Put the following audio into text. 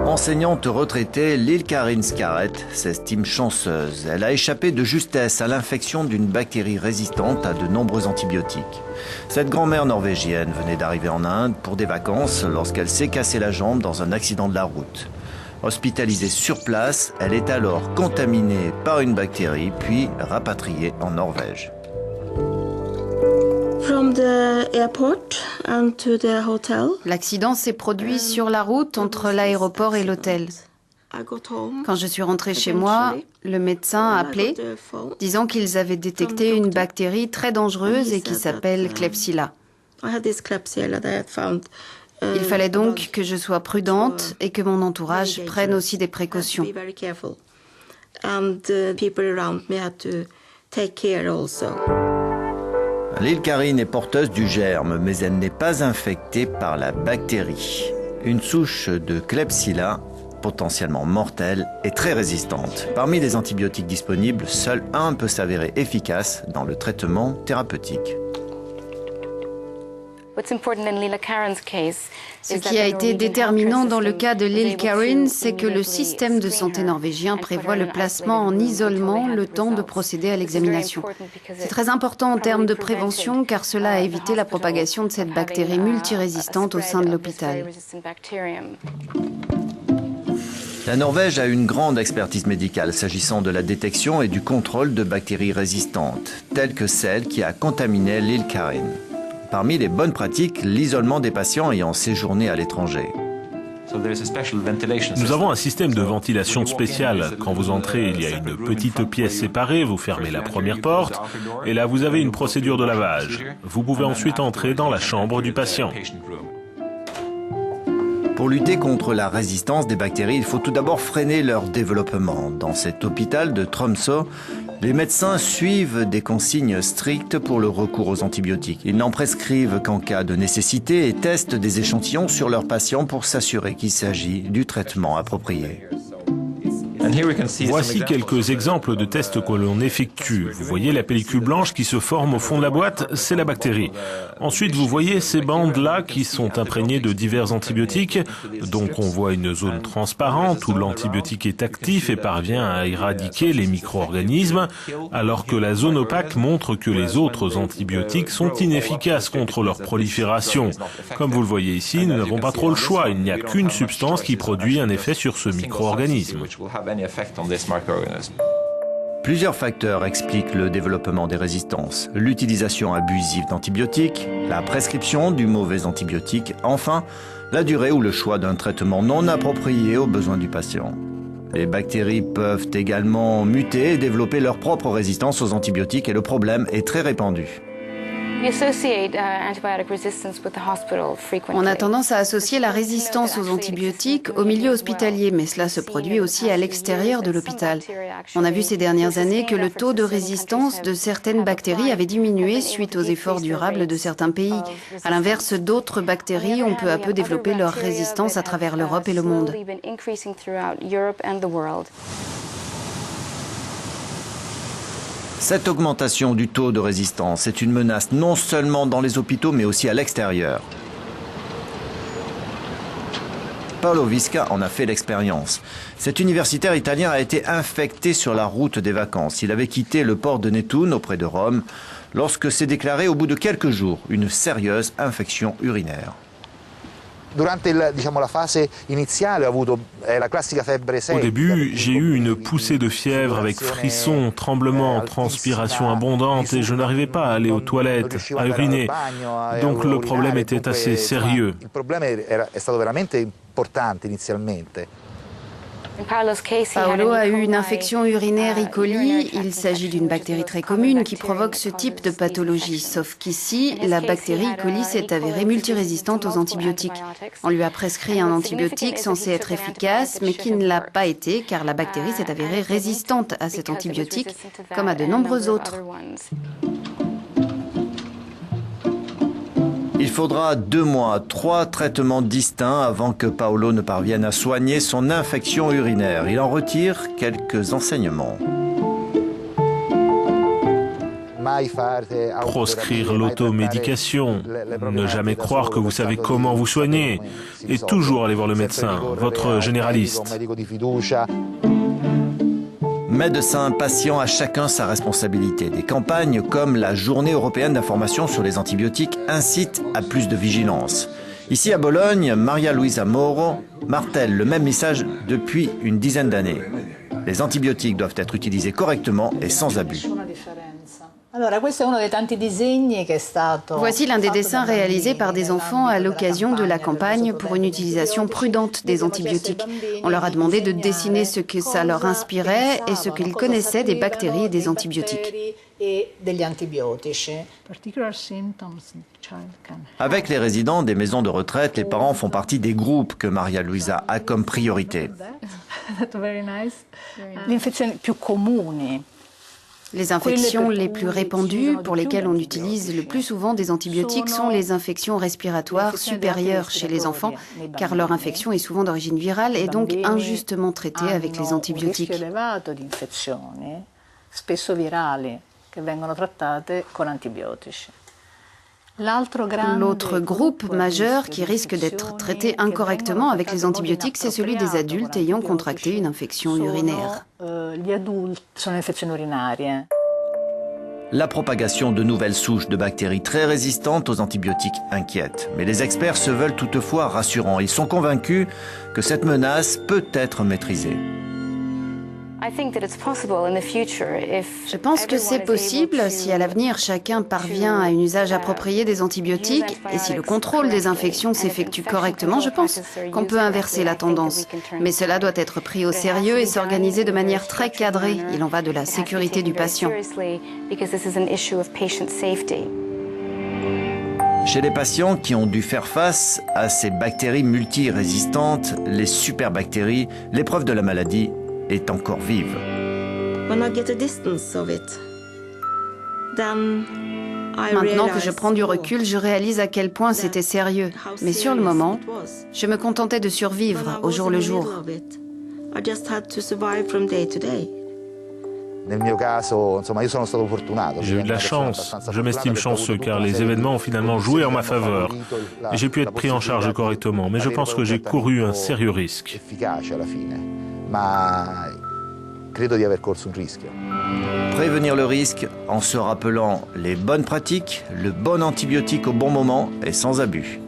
Enseignante retraitée, Lil Karin Scarrett s'estime chanceuse. Elle a échappé de justesse à l'infection d'une bactérie résistante à de nombreux antibiotiques. Cette grand-mère norvégienne venait d'arriver en Inde pour des vacances lorsqu'elle s'est cassé la jambe dans un accident de la route. Hospitalisée sur place, elle est alors contaminée par une bactérie, puis rapatriée en Norvège. L'accident s'est produit sur la route entre l'aéroport et l'hôtel. Quand je suis rentrée chez moi, le médecin a appelé, disant qu'ils avaient détecté une bactérie très dangereuse et qui s'appelle Klebsiella. Il fallait donc que je sois prudente et que mon entourage prenne aussi des précautions. Lil Karin est porteuse du germe, mais elle n'est pas infectée par la bactérie. Une souche de Klebsiella, potentiellement mortelle, est très résistante. Parmi les antibiotiques disponibles, seul un peut s'avérer efficace dans le traitement thérapeutique. Ce qui a été déterminant dans le cas de Lil Karin, c'est que le système de santé norvégien prévoit le placement en isolement le temps de procéder à l'examination. C'est très important en termes de prévention car cela a évité la propagation de cette bactérie multirésistante au sein de l'hôpital. La Norvège a une grande expertise médicale s'agissant de la détection et du contrôle de bactéries résistantes, telles que celle qui a contaminé Lil Karin. Parmi les bonnes pratiques, l'isolement des patients ayant séjourné à l'étranger. Nous avons un système de ventilation spécial. Quand vous entrez, il y a une petite pièce séparée, vous fermez la première porte, et là vous avez une procédure de lavage. Vous pouvez ensuite entrer dans la chambre du patient. Pour lutter contre la résistance des bactéries, il faut tout d'abord freiner leur développement. Dans cet hôpital de Tromsø, les médecins suivent des consignes strictes pour le recours aux antibiotiques. Ils n'en prescrivent qu'en cas de nécessité et testent des échantillons sur leurs patients pour s'assurer qu'il s'agit du traitement approprié. Voici quelques exemples de tests que l'on effectue. Vous voyez la pellicule blanche qui se forme au fond de la boîte, c'est la bactérie. Ensuite, vous voyez ces bandes-là qui sont imprégnées de divers antibiotiques. Donc on voit une zone transparente où l'antibiotique est actif et parvient à éradiquer les micro-organismes, alors que la zone opaque montre que les autres antibiotiques sont inefficaces contre leur prolifération. Comme vous le voyez ici, nous n'avons pas trop le choix. Il n'y a qu'une substance qui produit un effet sur ce micro-organisme. Plusieurs facteurs expliquent le développement des résistances. L'utilisation abusive d'antibiotiques, la prescription du mauvais antibiotique, enfin, la durée ou le choix d'un traitement non approprié aux besoins du patient. Les bactéries peuvent également muter et développer leur propre résistance aux antibiotiques et le problème est très répandu. On a tendance à associer la résistance aux antibiotiques au milieu hospitalier, mais cela se produit aussi à l'extérieur de l'hôpital. On a vu ces dernières années que le taux de résistance de certaines bactéries avait diminué suite aux efforts durables de certains pays. À l'inverse, d'autres bactéries ont peu à peu développé leur résistance à travers l'Europe et le monde. Cette augmentation du taux de résistance est une menace non seulement dans les hôpitaux, mais aussi à l'extérieur. Paolo Visca en a fait l'expérience. Cet universitaire italien a été infecté sur la route des vacances. Il avait quitté le port de Nettuno, auprès de Rome, lorsque s'est déclaré au bout de quelques jours une sérieuse infection urinaire. Au début, j'ai eu une poussée de fièvre avec frissons, tremblements, transpiration abondante et je n'arrivais pas à aller aux toilettes, à uriner. Donc le problème était assez sérieux. Paolo a eu une infection urinaire E. coli. Il s'agit d'une bactérie très commune qui provoque ce type de pathologie. Sauf qu'ici, la bactérie E. coli s'est avérée multirésistante aux antibiotiques. On lui a prescrit un antibiotique censé être efficace, mais qui ne l'a pas été car la bactérie s'est avérée résistante à cet antibiotique, comme à de nombreux autres. Il faudra 2 mois, 3 traitements distincts avant que Paolo ne parvienne à soigner son infection urinaire. Il en retire quelques enseignements. Proscrire l'automédication, ne jamais croire que vous savez comment vous soigner et toujours aller voir le médecin, votre généraliste. Médecins, patients, à chacun sa responsabilité. Des campagnes comme la Journée européenne d'information sur les antibiotiques incitent à plus de vigilance. Ici à Bologne, Maria Luisa Moro martèle le même message depuis une dizaine d'années. Les antibiotiques doivent être utilisés correctement et sans abus. Voici l'un des dessins réalisés par des enfants à l'occasion de la campagne pour une utilisation prudente des antibiotiques. On leur a demandé de dessiner ce que ça leur inspirait et ce qu'ils connaissaient des bactéries et des antibiotiques. Avec les résidents des maisons de retraite, les parents font partie des groupes que Maria Luisa a comme priorité. Les infections les plus répandues, pour lesquelles on utilise le plus souvent des antibiotiques, sont les infections respiratoires supérieures chez les enfants, car leur infection est souvent d'origine virale et donc injustement traitée avec les antibiotiques. L'autre groupe majeur qui risque d'être traité incorrectement avec les antibiotiques, c'est celui des adultes ayant contracté une infection urinaire. La propagation de nouvelles souches de bactéries très résistantes aux antibiotiques inquiète. Mais les experts se veulent toutefois rassurants. Ils sont convaincus que cette menace peut être maîtrisée. Je pense que c'est possible si à l'avenir chacun parvient à un usage approprié des antibiotiques et si le contrôle des infections s'effectue correctement, je pense qu'on peut inverser la tendance. Mais cela doit être pris au sérieux et s'organiser de manière très cadrée. Il en va de la sécurité du patient. Chez les patients qui ont dû faire face à ces bactéries multirésistantes, les superbactéries, l'épreuve de la maladie est encore vive. Maintenant que je prends du recul, je réalise à quel point c'était sérieux. Mais sur le moment, je me contentais de survivre au jour le jour. J'ai eu de la chance. Je m'estime chanceux car les événements ont finalement joué en ma faveur. Et j'ai pu être pris en charge correctement. Mais je pense que j'ai couru un sérieux risque. Prévenir le risque en se rappelant les bonnes pratiques, le bon antibiotique au bon moment et sans abus.